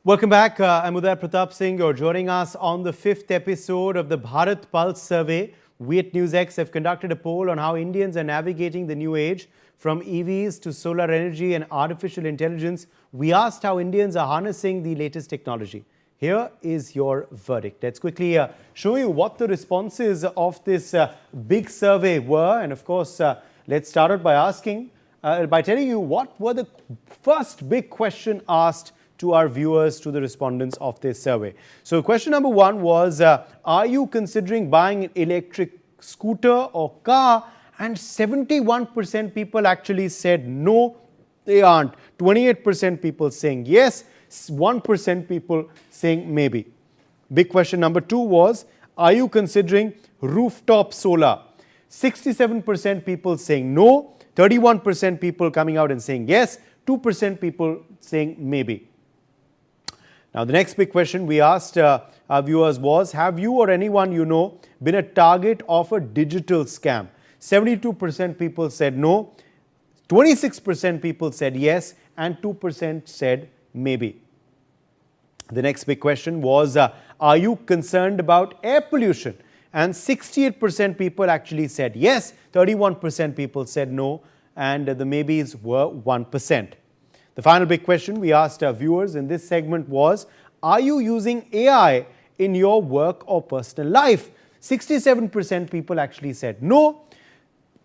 Welcome back. I'm Uday Pratap Singh. You're joining us on the 5th episode of the Bharat Pulse Survey. We at NewsX have conducted a poll on how Indians are navigating the new age. From EVs to solar energy and artificial intelligence, we asked how Indians are harnessing the latest technology. Here is your verdict. Let's quickly show you what the responses of this big survey were. And of course, let's start out by telling you what were the first big question asked to our viewers, to the respondents of this survey. So question number one was, are you considering buying an electric scooter or car? And 71% people actually said no, they aren't. 28% people saying yes, 1% people saying maybe. Big question number two was, are you considering rooftop solar? 67% people saying no, 31% people coming out and saying yes, 2% people saying maybe. Now, the next big question we asked our viewers was, have you or anyone you know been a target of a digital scam? 72% people said no, 26% people said yes, and 2% said maybe. The next big question was, are you concerned about air pollution? And 68% people actually said yes, 31% people said no, and the maybes were 1%. The final big question we asked our viewers in this segment was, are you using AI in your work or personal life? 67% people actually said no,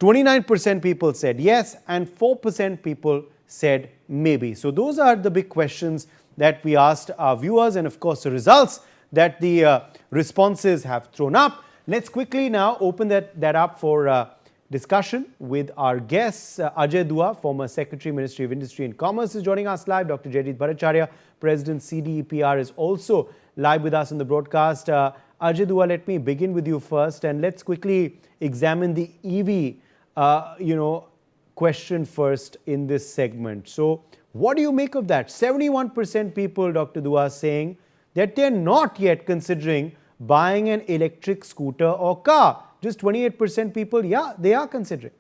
29% people said yes, and 4% people said maybe. So those are the big questions that we asked our viewers, and of course the results that the responses have thrown up. Let's quickly now open that up for discussion with our guests. Ajay Dua, former Secretary, Ministry of Industry and Commerce, is joining us live. Dr. Jaideep Bhattacharya, President, CDEPR, is also live with us on the broadcast. Ajay Dua, let me begin with you first, and let's quickly examine the EV, question first in this segment. So, what do you make of that? 71% people, Dr. Dua, saying that they're not yet considering buying an electric scooter or car. Just 28% people, yeah, they are considering.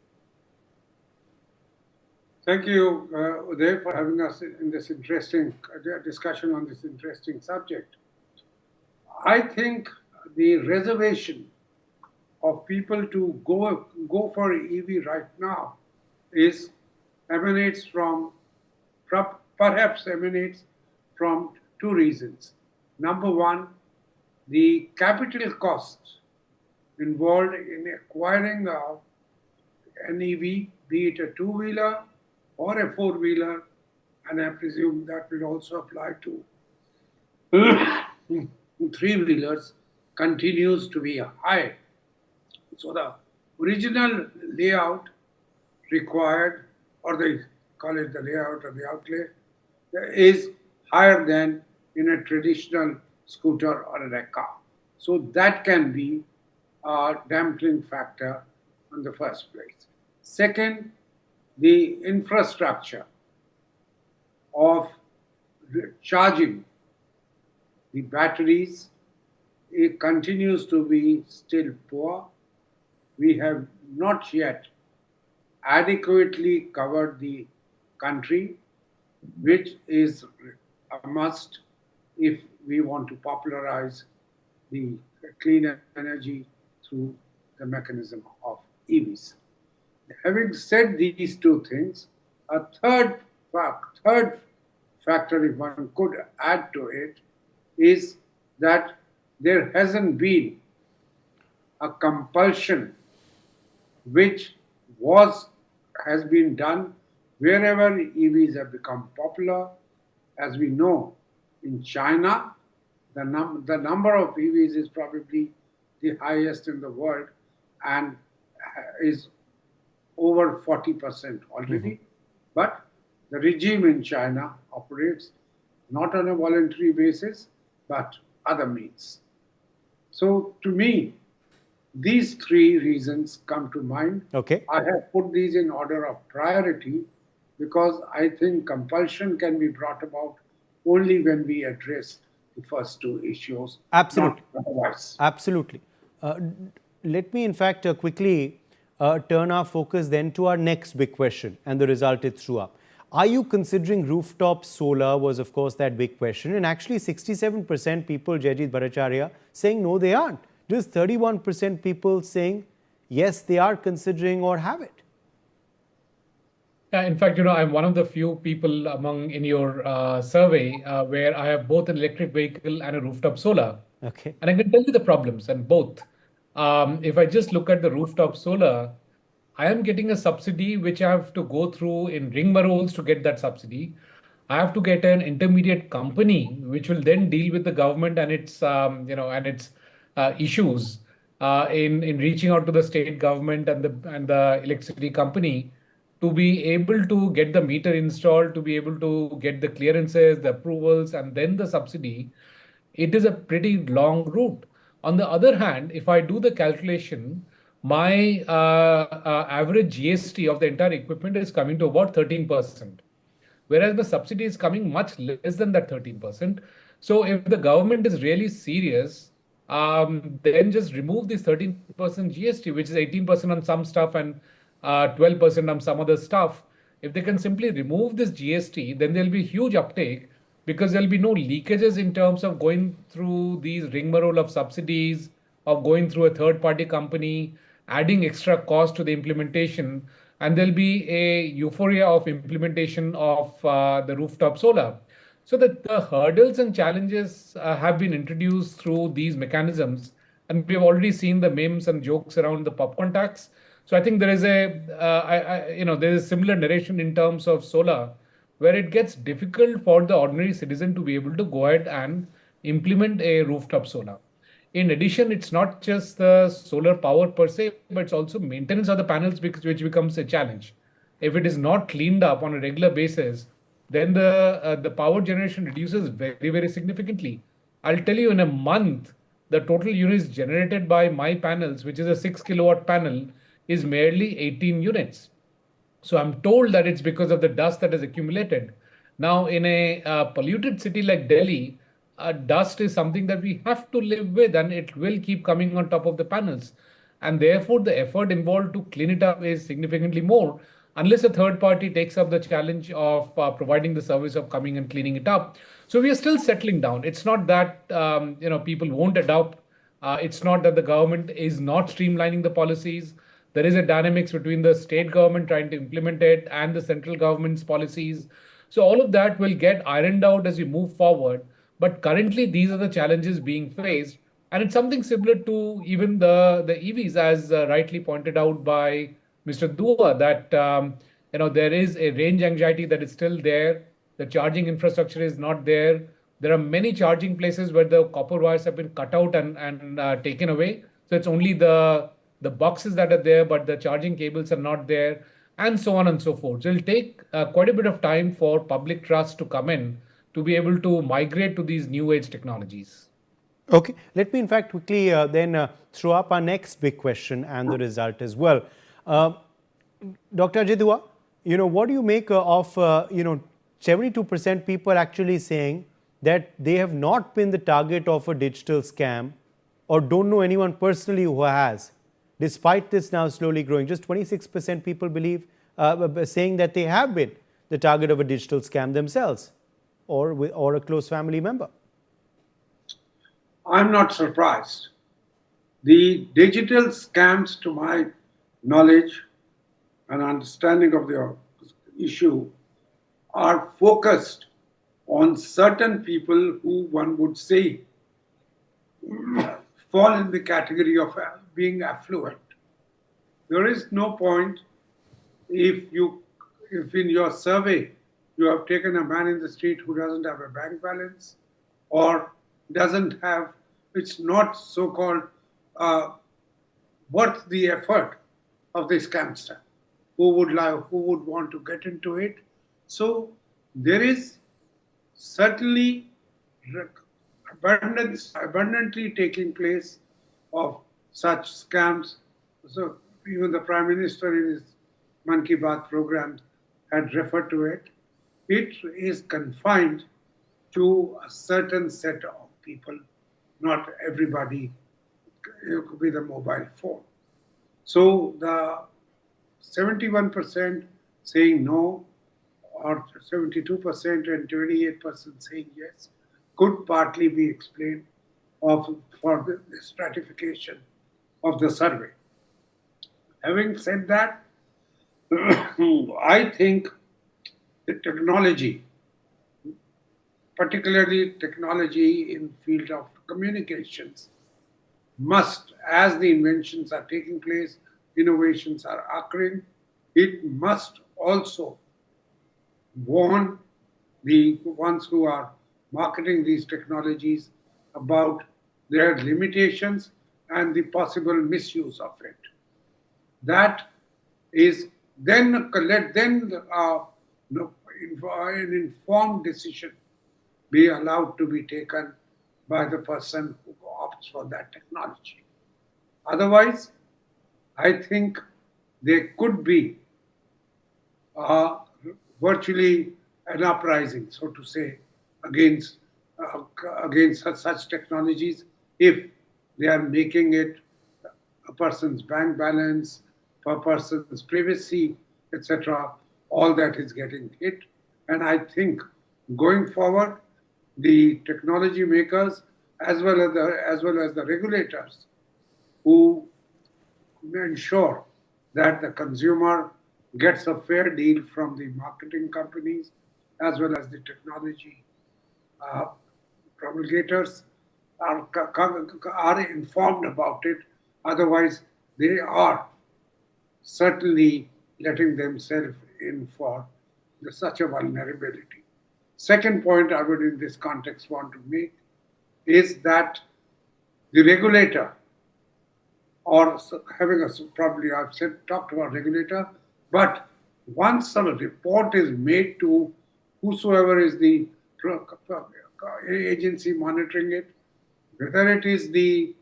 Thank you, Uday, for having us in this interesting discussion on this interesting subject. I think the reservation of people to go for EV right now perhaps emanates from two reasons. Number one, the capital cost involved in acquiring an EV, be it a two-wheeler or a four-wheeler, and I presume that will also apply to three-wheelers, continues to be high. So the original layout required, or they call it the layout or the outlay, is higher than in a traditional scooter or in a car. So that can be a dampening factor in the first place. Second, the infrastructure of charging the batteries, it continues to be still poor. We have not yet adequately covered the country, which is a must if we want to popularize the clean energy through the mechanism of EVs. Having said these two things, a third factor, if one could add to it, is that there hasn't been a compulsion which has been done wherever EVs have become popular. As we know, in China, the number of EVs is probably the highest in the world and is over 40% already. But the regime in China operates not on a voluntary basis, but other means. So to me, these three reasons come to mind. Okay. I have put these in order of priority because I think compulsion can be brought about only when we address the first two issues. Absolutely. Not otherwise. Absolutely. Let me, in fact, quickly turn our focus then to our next big question and the result it threw up. Are you considering rooftop solar was, of course, that big question. And actually 67% people, Jayajit Bhattacharya, saying no, they aren't. Just 31% people saying yes, they are considering or have it. Yeah, in fact, I'm one of the few people among in your survey where I have both an electric vehicle and a rooftop solar. Okay. And I can tell you the problems and both. If I just look at the rooftop solar, I am getting a subsidy which I have to go through in rigmaroles to get that subsidy. I have to get an intermediate company which will then deal with the government and its issues in reaching out to the state government and the electricity company to be able to get the meter installed, to be able to get the clearances, the approvals, and then the subsidy. It is a pretty long route. On the other hand, if I do the calculation, my average GST of the entire equipment is coming to about 13%, whereas the subsidy is coming much less than that 13%. So if the government is really serious, then just remove this 13% GST, which is 18% on some stuff and 12% on some other stuff. If they can simply remove this GST, then there'll be huge uptake because there'll be no leakages in terms of going through these rigmarole of subsidies, of going through a third-party company, adding extra cost to the implementation, and there'll be a euphoria of implementation of the rooftop solar. So the hurdles and challenges have been introduced through these mechanisms, and we've already seen the memes and jokes around the popcorn tax. So I think there is there is similar narration in terms of solar, where it gets difficult for the ordinary citizen to be able to go ahead and implement a rooftop solar. In addition, it's not just the solar power per se, but it's also maintenance of the panels which becomes a challenge. If it is not cleaned up on a regular basis, then the power generation reduces very, very significantly. I'll tell you, in a month, the total units generated by my panels, which is a 6 kilowatt panel, is merely 18 units. So I'm told that it's because of the dust that has accumulated. Now, in a polluted city like Delhi, dust is something that we have to live with, and it will keep coming on top of the panels. And therefore, the effort involved to clean it up is significantly more, unless a third party takes up the challenge of providing the service of coming and cleaning it up. So we are still settling down. It's not that people won't adopt. It's not that the government is not streamlining the policies. There is a dynamics between the state government trying to implement it and the central government's policies. So all of that will get ironed out as we move forward. But currently, these are the challenges being faced. And it's something similar to even the EVs, as rightly pointed out by Mr. Dua, that there is a range anxiety that is still there. The charging infrastructure is not there. There are many charging places where the copper wires have been cut out and taken away. So it's only the boxes that are there, but the charging cables are not there, and so on and so forth. So it'll take quite a bit of time for public trust to come in to be able to migrate to these new age technologies. Okay, let me in fact quickly then throw up our next big question and the result as well. Dr. Ajay Dua, what do you make of 72% people actually saying that they have not been the target of a digital scam or don't know anyone personally who has, despite this now slowly growing? Just 26% people believe, saying that they have been the target of a digital scam themselves or a close family member. I'm not surprised. The digital scams, to my knowledge and understanding of the issue, are focused on certain people who one would say fall in the category of being affluent. There is no point if in your survey you have taken a man in the street who doesn't have a bank balance or it's not so-called worth the effort of the scamster who would want to get into it. So there is certainly abundantly taking place of such scams. So even the Prime Minister in his Man Ki Baat program had referred to it. It is confined to a certain set of people, not everybody. It could be the mobile phone. So the 71% saying no, or 72% and 28% saying yes, could partly be explained for the stratification of the survey. Having said that, I think the technology, particularly technology in field of communications, must, as the inventions are taking place, innovations are occurring, it must also warn the ones who are marketing these technologies about their limitations and the possible misuse of it. That is then an informed decision be allowed to be taken by the person who opts for that technology. Otherwise, I think there could be virtually an uprising, so to say, against such technologies if they are making it a person's bank balance, a person's privacy, etc. All that is getting hit, and I think going forward, the technology makers as well as the regulators who ensure that the consumer gets a fair deal from the marketing companies as well as the technology uh, promulgators are informed about it. Otherwise, they are certainly letting themselves in for such a vulnerability. Second point I would in this context want to make is that the regulator, or having a, probably I've talked about regulator, but once a report is made to whosoever is the agency monitoring it, whether it is the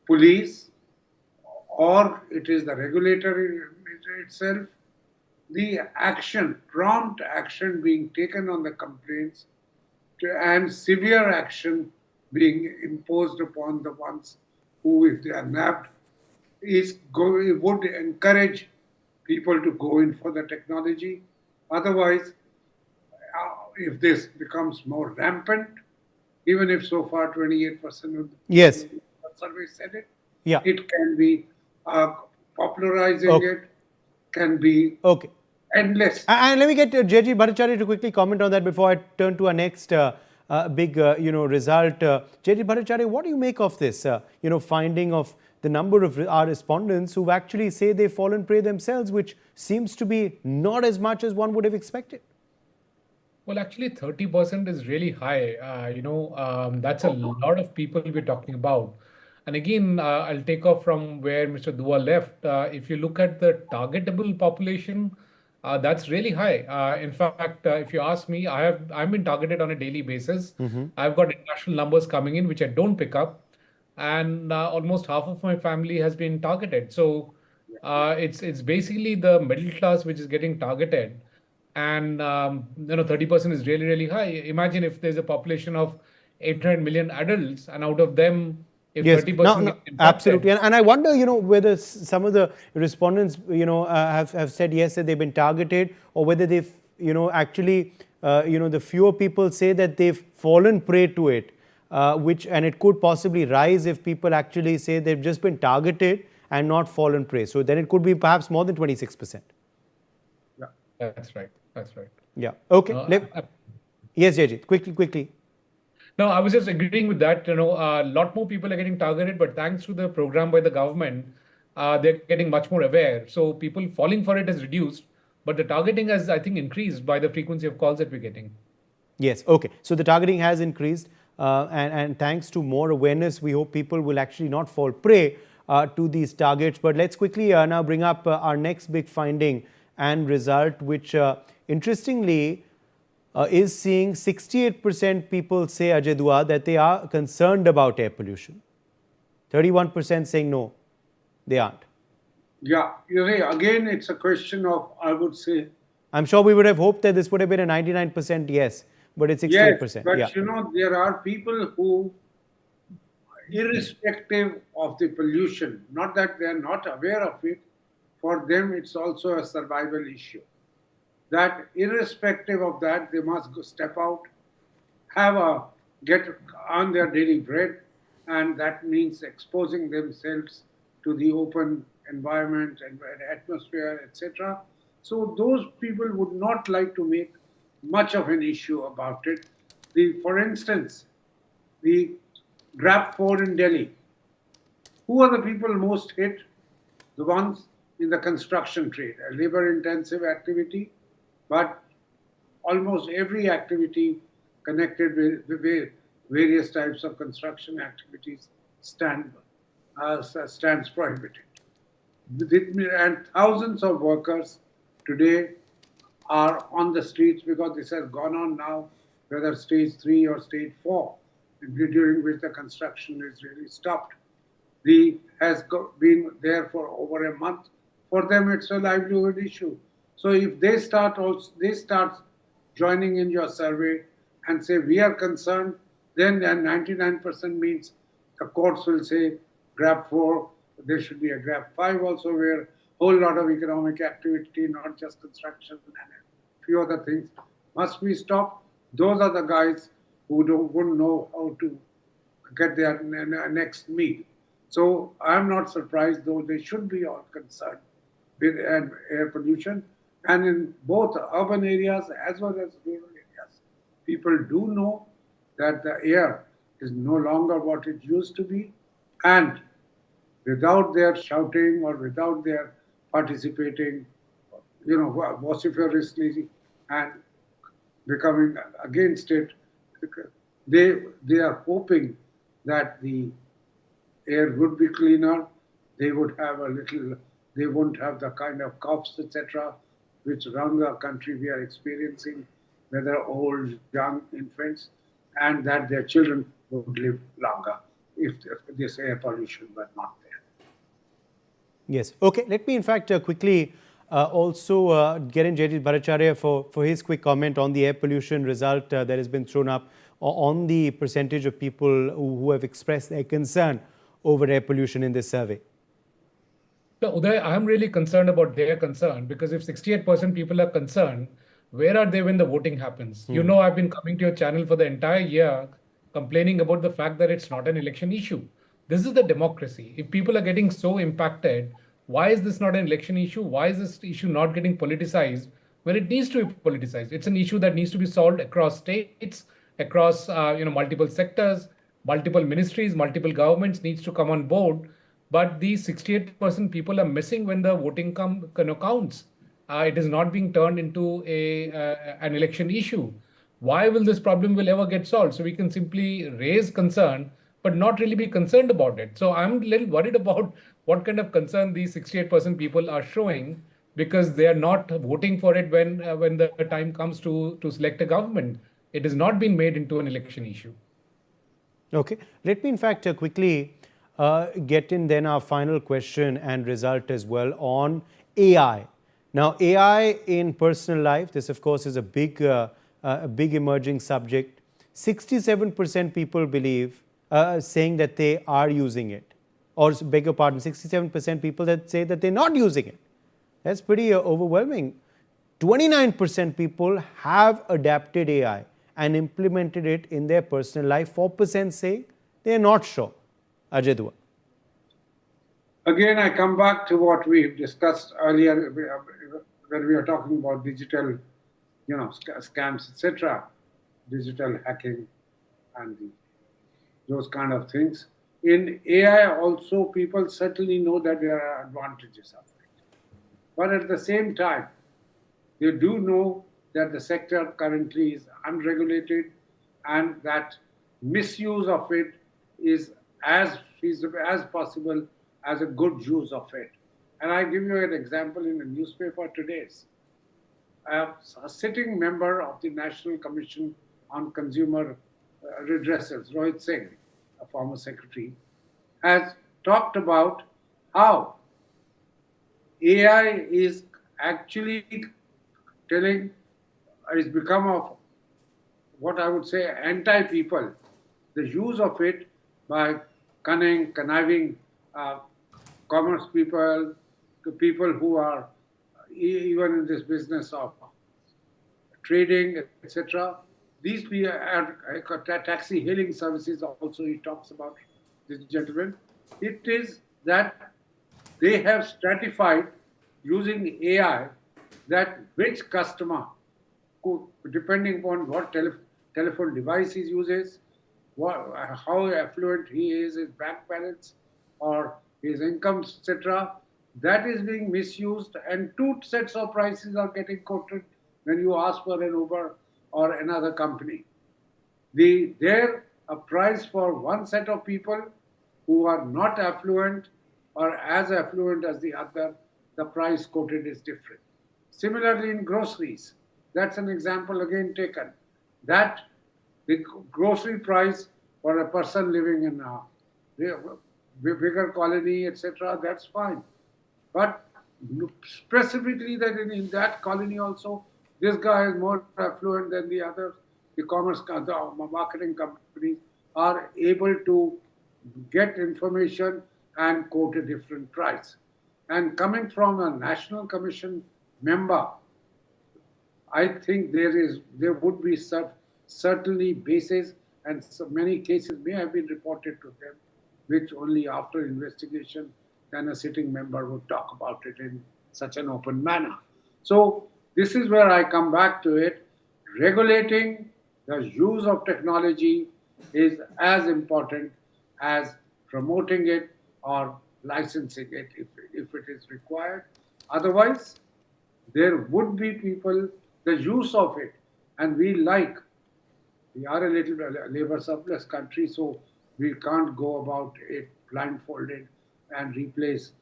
police or it is the regulator itself, the action, prompt action being taken on the complaints and severe action being imposed upon the ones who, if they are nabbed, would encourage people to go in for the technology. Otherwise, if this becomes more rampant, even if so far 28% of Yes. the survey said it, Yeah. it can be popularizing Okay. it, can be Okay. endless. And let me get J.G. Bhattacharya to quickly comment on that before I turn to our next big, result. J.G. Bhattacharya, what do you make of this, finding of the number of our respondents who actually say they've fallen prey themselves, which seems to be not as much as one would have expected? Well, actually, 30% is really high. That's a lot of people we're talking about. And again, I'll take off from where Mr. Dua left. If you look at the targetable population, that's really high. In fact, if you ask me, I'm been targeted on a daily basis. I've got international numbers coming in which I don't pick up, and almost half of my family has been targeted. So it's basically the middle class which is getting targeted, and 30% is really, really high. Imagine if there's a population of 800 million adults, and out of them, if Yes, 30% no, get absolutely. impacted. And I wonder, whether some of the respondents, have said yes, that they've been targeted, or whether they've, actually, the fewer people say that they've fallen prey to it, and it could possibly rise if people actually say they've just been targeted and not fallen prey. So then it could be perhaps more than 26%. Yeah. That's right. That's right. Yeah. Okay. Uh, Yes, JJ, quickly. No, I was just agreeing with that. A lot more people are getting targeted, but thanks to the program by the government, they're getting much more aware. So people falling for it has reduced, but the targeting has, I think, increased by the frequency of calls that we're getting. Yes. Okay. So the targeting has increased, and thanks to more awareness, we hope people will actually not fall prey to these targets. But let's quickly now bring up our next big finding and result, which interestingly is seeing 68% people say, Ajay Dua, that they are concerned about air pollution. 31% saying no, they aren't. Yeah, again, it's a question of, I would say, I'm sure we would have hoped that this would have been a 99% yes, but it's 68%. yes, but Yeah. there are people who, irrespective of the pollution, not that they are not aware of it, for them it's also a survival issue. that irrespective of that, they must step out, get on their daily bread, and that means exposing themselves to the open environment and atmosphere, etc. So those people would not like to make much of an issue about it. For instance, the Grab 4 in Delhi. Who are the people most hit? The ones in the construction trade, a labor-intensive activity, but almost every activity connected with various types of construction activities stands prohibited. And thousands of workers today are on the streets because this has gone on now, whether stage 3 or stage 4, during which the construction is really stopped. Has been there for over a month. For them, it's a livelihood issue. So if they start joining in your survey and say we are concerned, then 99% means the courts will say Grab 4, there should be a Grab 5 also, where a whole lot of economic activity, not just construction and a few other things, must be stopped. Those are the guys who wouldn't know how to get their next meal. So I'm not surprised, though they should be all concerned with air pollution. And in both urban areas as well as rural areas, people do know that the air is no longer what it used to be. And without their shouting or without their participating, vociferously and becoming against it, they are hoping that the air would be cleaner. They won't have the kind of coughs, etc., which around the country we are experiencing, whether old, young, infants, and that their children would live longer if this air pollution were not there. Yes. Okay. Let me, in fact, quickly also get in Jaideep Bhattacharya for his quick comment on the air pollution result that has been thrown up on the percentage of people who have expressed their concern over air pollution in this survey. So, Uday, I'm really concerned about their concern, because if 68% people are concerned, where are they when the voting happens? You know, I've been coming to your channel for the entire year complaining about the fact that it's not an election issue. This is the democracy. If people are getting so impacted, why is this not an election issue? Why is this issue not getting politicized when it needs to be politicized? It's an issue that needs to be solved across states, across multiple sectors, multiple ministries, multiple governments needs to come on board. But these 68% people are missing when the voting counts. It is not being turned into an election issue. Why will this problem will ever get solved? So we can simply raise concern, but not really be concerned about it. So I'm a little worried about what kind of concern these 68% people are showing, because they are not voting for it when the time comes to select a government. It has not been made into an election issue. Okay. Let me, in fact, quickly get in then our final question and result as well on AI. Now, AI in personal life, this of course is a big emerging subject. 67% people believe, saying that they are using it, or beg your pardon, 67% people that say that they're not using it. That's pretty overwhelming. 29% people have adapted AI and implemented it in their personal life. 4% say they're not sure. Ajay Dua. Again, I come back to what we discussed earlier when we are talking about digital, scams, etc., digital hacking, and those kind of things. In AI, also, people certainly know that there are advantages of it. But at the same time, they do know that the sector currently is unregulated and that misuse of it is as feasible as possible as a good use of it. And I give you an example in the newspaper today. A sitting member of the National Commission on Consumer Redressals, Rohit Singh, a former secretary, has talked about how AI is actually it's become of what I would say anti-people. The use of it by conniving commerce people, to people who are even in this business of trading, etc. These people are taxi hailing services also he talks about, this gentleman. It is that they have stratified using AI that which customer, depending upon what telephone device he uses, how affluent he is, his bank balance, or his income, etc., that is being misused, and two sets of prices are getting quoted when you ask for an Uber or another company. There, a price for one set of people who are not affluent or as affluent as the other, the price quoted is different. Similarly, in groceries, that's an example again taken. That the grocery price for a person living in a bigger colony, etc., that's fine. But specifically that in that colony also, this guy is more affluent than the others. The the marketing companies are able to get information and quote a different price. And coming from a national commission member, I think there would be certainly basis, and so many cases may have been reported to them, which only after investigation then a sitting member would talk about it in such an open manner. So this is where I come back to it. Regulating the use of technology is as important as promoting it or licensing it if it is required. Otherwise, there would be people, the use of it, and we are a little labor surplus country, so we can't go about it blindfolded and replace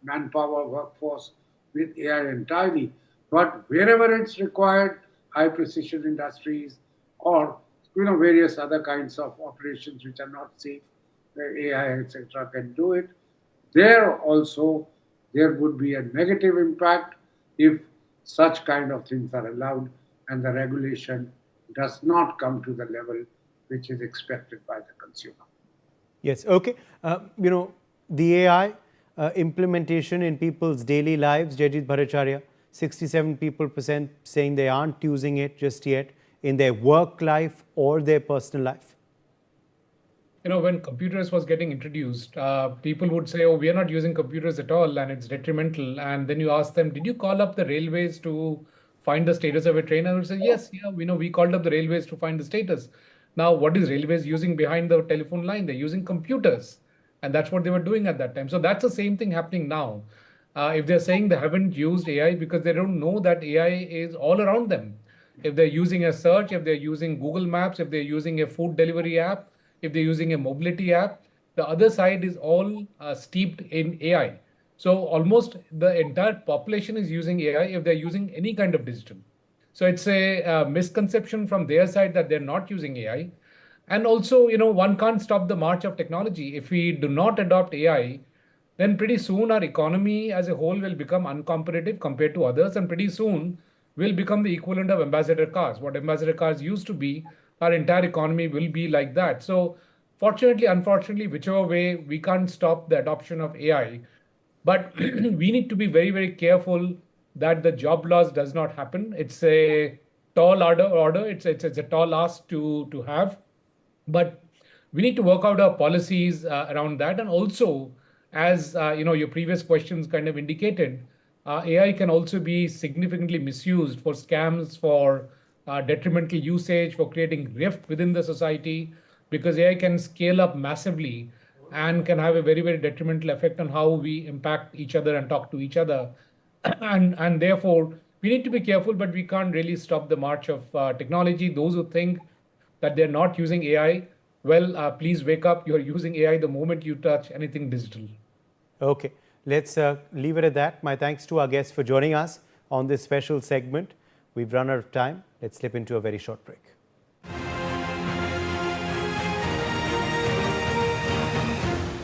manpower workforce with AI entirely. But wherever it's required, high precision industries or various other kinds of operations which are not safe, where AI, etc., can do it. There also, there would be a negative impact if such kind of things are allowed and the regulation does not come to the level which is expected by the consumer. Yes, okay. The AI implementation in people's daily lives, Jayajit Bhattacharya, 67% saying they aren't using it just yet in their work life or their personal life. When computers was getting introduced, people would say, oh, we are not using computers at all and it's detrimental. And then you ask them, did you call up the railways to find the status of a train? And they would say, yes, yeah, we called up the railways to find the status. Now, what is railways using behind the telephone line? They're using computers. And that's what they were doing at that time. So that's the same thing happening now. If they're saying they haven't used AI because they don't know that AI is all around them. If they're using a search, if they're using Google Maps, if they're using a food delivery app, if they're using a mobility app, the other side is all steeped in AI. So almost the entire population is using AI if they're using any kind of digital. So it's a misconception from their side that they're not using AI. And also, one can't stop the march of technology. If we do not adopt AI, then pretty soon our economy as a whole will become uncompetitive compared to others. And pretty soon will become the equivalent of ambassador cars. What ambassador cars used to be, our entire economy will be like that. So fortunately, unfortunately, whichever way, we can't stop the adoption of AI. But we need to be very, very careful that the job loss does not happen. It's a tall order. It's a tall ask to have. But we need to work out our policies around that. And also, as your previous questions kind of indicated, AI can also be significantly misused for scams, for detrimental usage, for creating rift within the society, because AI can scale up massively and can have a very, very detrimental effect on how we impact each other and talk to each other. And therefore, we need to be careful, but we can't really stop the march of technology. Those who think that they're not using AI, well, please wake up. You're using AI the moment you touch anything digital. Okay, let's leave it at that. My thanks to our guests for joining us on this special segment. We've run out of time. Let's slip into a very short break.